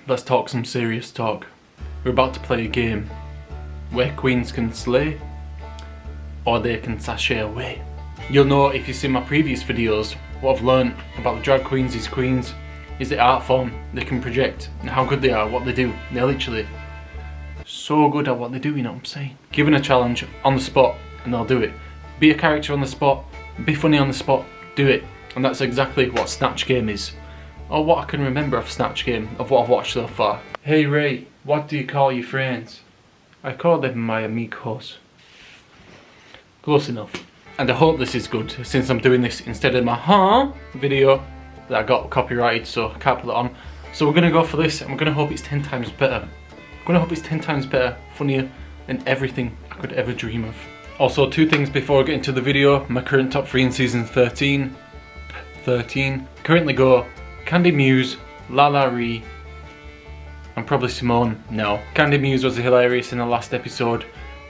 let's talk some serious talk. We're about to play a game where queens can slay or they can sashay away. You'll know if you've seen my previous videos what I've learned about the drag queens is the art form they can project and how good they are, what they do. They're literally so good at what they do, you know what I'm saying? Given a challenge on the spot and they'll do it. Be a character on the spot, be funny on the spot, do it. And that's exactly what Snatch Game is. Or what I can remember of Snatch Game, of what I've watched so far. Hey Ray, what do you call your friends? I call them my amigos. Close enough. And I hope this is good, since I'm doing this instead of my video that I got copyrighted, so I can't put it on. So we're gonna go for this, and we're gonna hope it's 10 times better. I'm gonna hope it's 10 times better, funnier, and everything I could ever dream of. Also, 2 things before I get into the video. My current top 3 in season 13. Currently go Candy Muse, Lala Ree, and probably Simone. No. Candy Muse was hilarious in the last episode.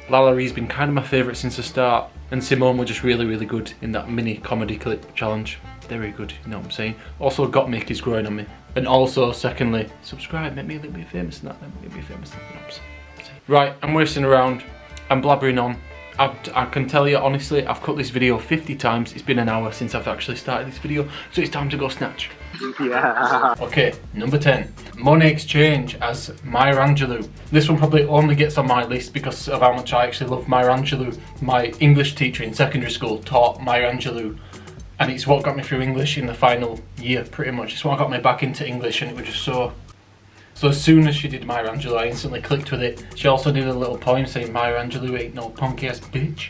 Lala Ree's been kind of my favourite since the start. And Simone was just really good in that mini comedy clip challenge. Very good, you know what I'm saying? Also, Got Mick is growing on me. And also, secondly, subscribe, make me a little bit famous and that, make me famous. You know what I'm saying? Right, I'm wasting around, I'm blabbering on. I can tell you honestly, I've cut this video 50 times. It's been an hour since I've actually started this video, so it's time to go snatch. Yeah. Okay, number 10. Money Exchange as Maya Angelou. This one probably only gets on my list because of how much I actually love Maya Angelou. My English teacher in secondary school taught Maya Angelou, and it's what got me through English in the final year, pretty much. It's what got me back into English, and it was just so... So as soon as she did Maya Angelou, I instantly clicked with it. She also did a little poem saying Maya Angelou ain't no punk ass bitch.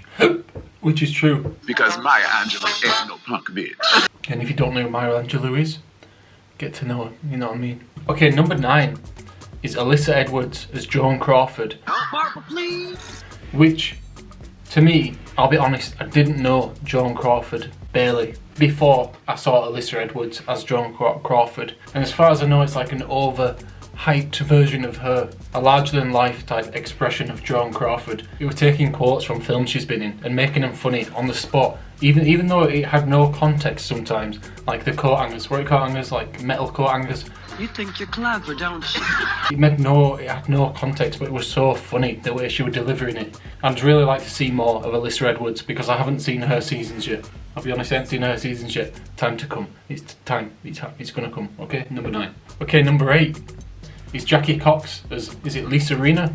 Which is true. Because Maya Angelou ain't no punk bitch. And if you don't know who Maya Angelou is, get to know her, you know what I mean? Okay, number 9 is Alyssa Edwards as Joan Crawford. Barbara, please. Which, to me, I'll be honest, I didn't know Joan Crawford, barely, before I saw Alyssa Edwards as Joan Crawford. And as far as I know, it's like an overhyped version of her, a larger-than-life type expression of Joan Crawford. It was taking quotes from films she's been in and making them funny on the spot, even though it had no context sometimes, like the coat hangers. What are coat hangers? Like metal coat hangers. You think you're clever, don't you? It had no context, but it was so funny the way she was delivering it. I'd really like to see more of Alyssa Edwards because I haven't seen her seasons yet. I'll be honest, I haven't seen her seasons yet. Time to come. It's time. It's gonna come. Okay, number 9. Okay, number 8 is Jackie Cox as, is it Lisa Rinna?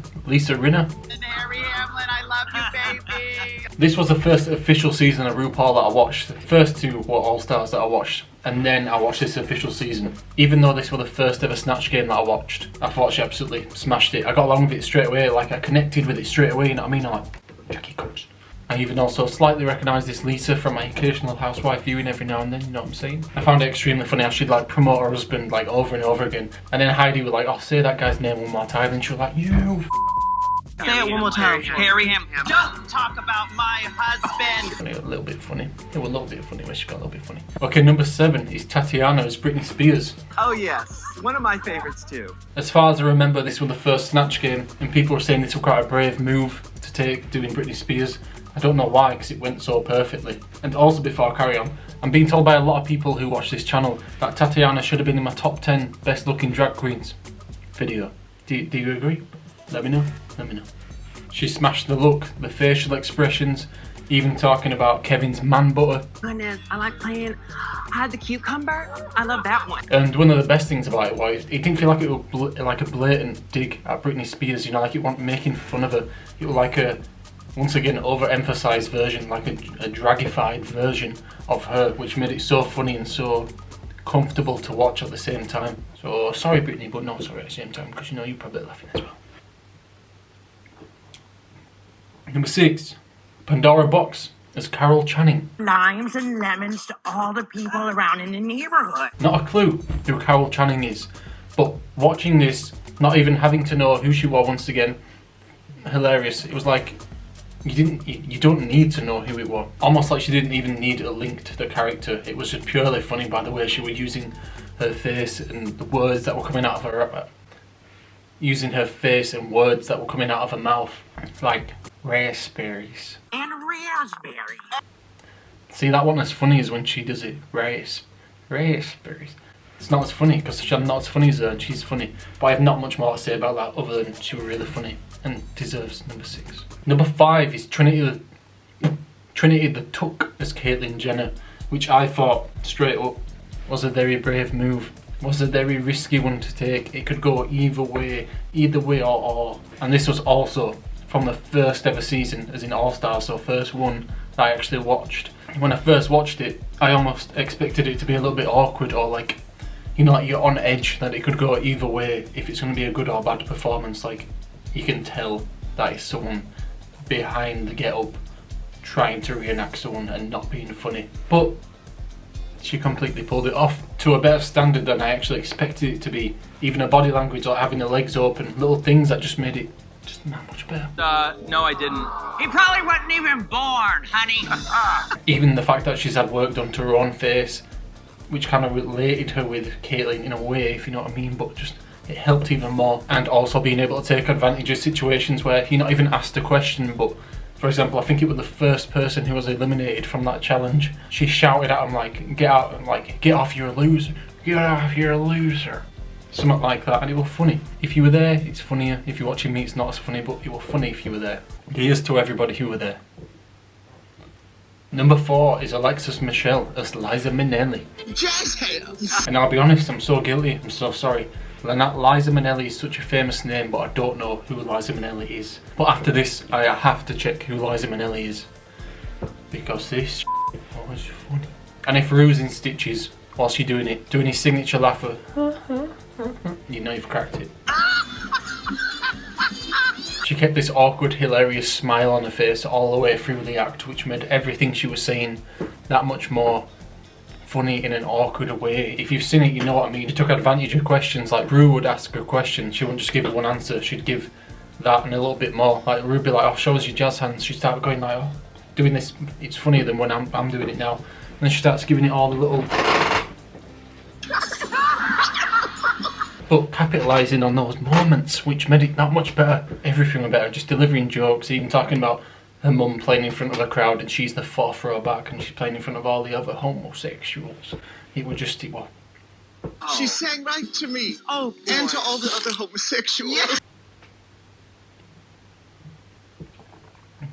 I love you, baby. This was the first official season of RuPaul that I watched. The first 2 were All Stars that I watched, and then I watched this official season. Even though this was the first ever Snatch Game that I watched, I thought she absolutely smashed it. I got along with it straight away, like I connected with it straight away, you know what I mean? I'm like, Jackie Cox. I even also slightly recognise this Lisa from my occasional housewife viewing every now and then, you know what I'm saying? I found it extremely funny how she'd like promote her husband like over and over again. And then Heidi was like, oh, say that guy's name one more time, and she was like, you say it one more time. Harry him. Don't talk about my husband. A little bit funny. It was a little bit funny when she got a little bit funny. Okay, number 7 is Tatiana as Brittany Spears. Oh yes, one of my favorites too. As far as I remember, this was the first Snatch Game, and people were saying this was quite a brave move to take, doing Brittany Spears. I don't know why, because it went so perfectly. And also, before I carry on, I'm being told by a lot of people who watch this channel that Tatiana should have been in my top 10 best looking drag queens video. Do you agree? Let me know. She smashed the look, the facial expressions, even talking about Kevin's man butter. Goodness, I like playing. I had the cucumber. I love that one. And one of the best things about it was it didn't feel like it was like a blatant dig at Britney Spears, you know, like it wasn't making fun of her. It was like a, once again, overemphasized version, like a dragified version of her, which made it so funny and so comfortable to watch at the same time. So sorry Britney, but not sorry at the same time, because you know you're probably laughing as well. Number 6, Pandora Box as Carol Channing. Limes and lemons to all the people around in the neighborhood. Not a clue who Carol Channing is, but watching this, not even having to know who she was once again, hilarious. It was like you don't need to know who it was. Almost like she didn't even need a link to the character. It was just purely funny by the way she was using her face and the words that were coming out of her. Using her face and words that were coming out of her mouth, like raspberries. And raspberries. See, that one as funny as when she does it. Raspberries. it's not as funny because I'm not as funny as her and she's funny. But I have not much more to say about that other than she was really funny and deserves number 6. Number 5 is Trinity the Tuck as Caitlyn Jenner, which I thought straight up was a very brave move. Was a very risky one to take. It could go either way or. And this was also from the first ever season, as in All Stars, so first one that I actually watched. When I first watched it, I almost expected it to be a little bit awkward or like, you know, like you're on edge that it could go either way if it's going to be a good or bad performance. Like you can tell that is someone behind the get-up trying to reenact someone and not being funny. But she completely pulled it off to a better standard than I actually expected it to be. Even her body language, like having the legs open, little things that just made it just that much better. No I didn't. He probably wasn't even born, honey. Even the fact that she's had work done to her own face, which kind of related her with Caitlyn in a way, if you know what I mean, but just it helped even more. And also being able to take advantage of situations where you're not even asked a question, but for example, I think it was the first person who was eliminated from that challenge. She shouted at him like, get out, and like, get off, you're a loser. Get off, you're a loser. Something like that, and it was funny. If you were there, it's funnier. If you're watching me, it's not as funny, but it was funny if you were there. Here's to everybody who were there. Number 4 is Alexis Michelle as Liza Minnelli. Jazz hands! And I'll be honest, I'm so guilty, I'm so sorry. Liza Minnelli is such a famous name, but I don't know who Liza Minnelli is. But after this, I have to check who Liza Minnelli is. Because this was funny. And if Rue's in stitches whilst you're doing it, doing his signature laugh of you know you've cracked it. She kept this awkward, hilarious smile on her face all the way through the act, which made everything she was saying that much more funny in an awkward way. If you've seen it, you know what I mean. She took advantage of questions. Like Rue would ask her question, she wouldn't just give her one answer, she'd give that and a little bit more. Like Rue would be like, oh, show us your jazz hands. She'd start going like, oh, doing this, it's funnier than when I'm doing it now. And then she starts giving it all the little but capitalising on those moments, which made it that much better. Everything was better, just delivering jokes, even talking about her mum playing in front of a crowd and she's the 4th row back and she's playing in front of all the other homosexuals. It was. She sang right to me. Oh, boy. And to all the other homosexuals. Yeah.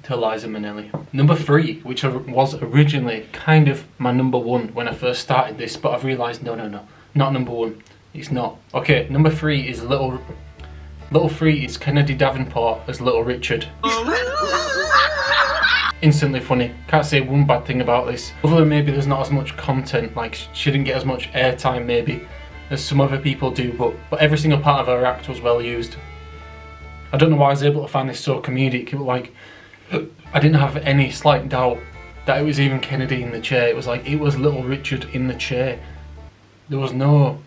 To Liza Minnelli. Number 3, which was originally kind of my number 1 when I first started this, but I've realised no, not number 1. It's not. Okay, number 3 is Little 3 is Kennedy Davenport as Little Richard. Instantly funny. Can't say one bad thing about this. Other than maybe there's not as much content, like she didn't get as much airtime maybe as some other people do, but every single part of her act was well used. I don't know why I was able to find this so comedic. It was like, I didn't have any slight doubt that it was even Kennedy in the chair. It was like, it was Little Richard in the chair. There was no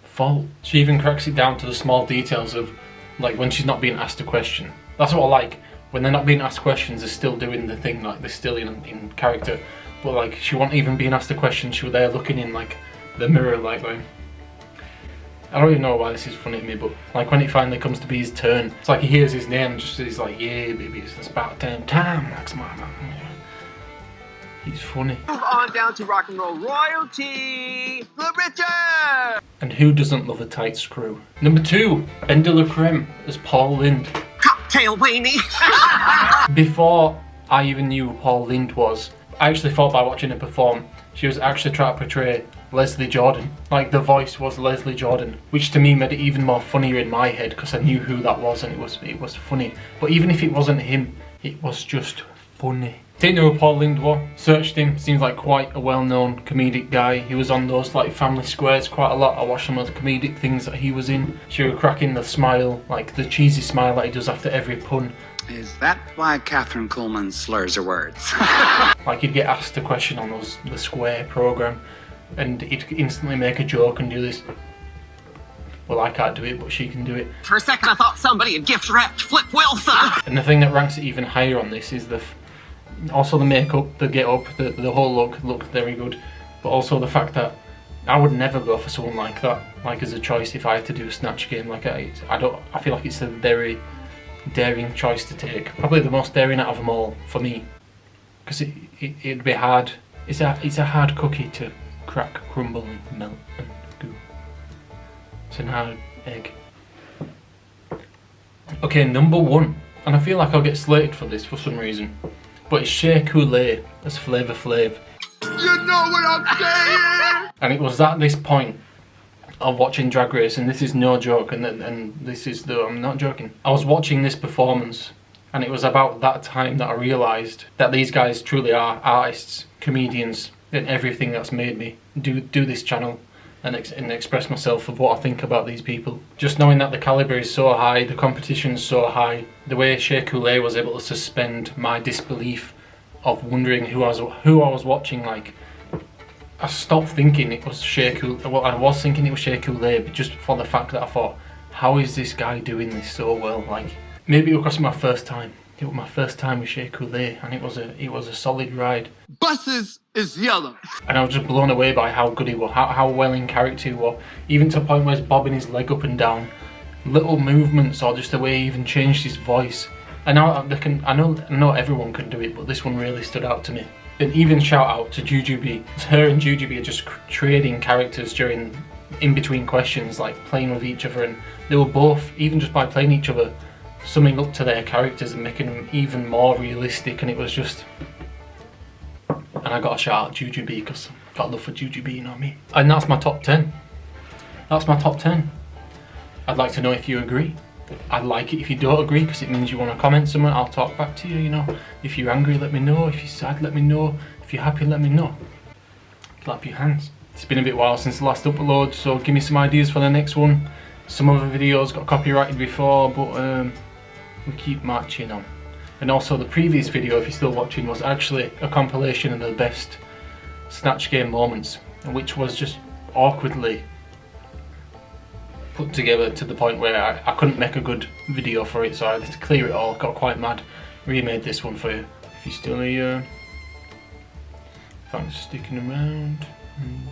fault. She even cracks it down to the small details of like when she's not being asked a question. That's what I like. When they're not being asked questions, they're still doing the thing, like they're still in character. But like she wasn't even being asked a question, she was there looking in like the mirror like going. I don't even know why this is funny to me, but like when it finally comes to be his turn, it's like he hears his name and just he's like, yeah baby, it's about damn time, Max Mama. He's funny. Move on down to rock and roll royalty. Little Richard! And who doesn't love a tight screw? Number 2, Creme as Paul Lind. Cocktail weenie. Before I even knew who Paul Lind was, I actually thought by watching her perform, she was actually trying to portray Leslie Jordan. Like the voice was Leslie Jordan, which to me made it even more funnier in my head because I knew who that was and it was funny. But even if it wasn't him, it was just funny. Didn't know who Paul Lind was. Searched him, seems like quite a well-known comedic guy. He was on those like Family Squares quite a lot. I watched some of the comedic things that he was in. She was cracking the smile, like the cheesy smile that he does after every pun. Is that why Catherine Coleman slurs her words? Like he'd get asked a question on the Square programme and he'd instantly make a joke and do this. Well, I can't do it, but she can do it. For a second I thought somebody had gift wrapped Flip Wilson. And the thing that ranks it even higher on this is also the makeup, the get up, the whole look looked very good. But also the fact that I would never go for someone like that, like as a choice if I had to do a Snatch game. Like I feel like it's a very daring choice to take. Probably the most daring out of them all for me. Because it'd be hard. It's a hard cookie to crack, crumble and melt and It's an hard egg. Okay, number 1. And I feel like I'll get slated for this for some reason. But it's Chaz Koolaid as Flavor Flav. You know what I'm saying? And it was at this point of watching Drag Race, and this is no joke, and this is the, I'm not joking. I was watching this performance, and it was about that time that I realised that these guys truly are artists, comedians, and everything that's made me do this channel and express myself of what I think about these people. Just knowing that the calibre is so high, the competition's so high, the way Chaz Koolaid was able to suspend my disbelief of wondering who I was watching, like, I stopped thinking it was Chaz Koolaid. Well, I was thinking it was Chaz Koolaid, but just for the fact that I thought, how is this guy doing this so well? Like, maybe it was my first time. It was my first time with Chaz Koolaid, and it was a solid ride. Buses is yellow. And I was just blown away by how good he was, how well in character he was, even to the point where he's bobbing his leg up and down, little movements, or just the way he even changed his voice. And I know everyone can do it, but this one really stood out to me. And even shout out to Jujubee. Her and Jujubee are just trading characters in between questions, like playing with each other, and they were both, even just by playing each other, summing up to their characters and making them even more realistic. And it was just, and I got a shout out Jujubee because I've got love for Jujubee, you know what I mean? And that's my top 10. That's my top 10. I'd like to know if you agree. I'd like it if you don't agree, because it means you want to comment something. I'll talk back to you, you know. If you're angry, let me know. If you're sad, let me know. If you're happy, let me know. Clap your hands. It's been a bit while since the last upload, so give me some ideas for the next one. Some other videos got copyrighted before, but we keep marching on. And also the previous video, if you're still watching, was actually a compilation of the best Snatch Game moments, which was just awkwardly put together to the point where I couldn't make a good video for it, so I had to clear it all. Got quite mad. Remade this one for you. If you're still here, thanks for sticking around. And,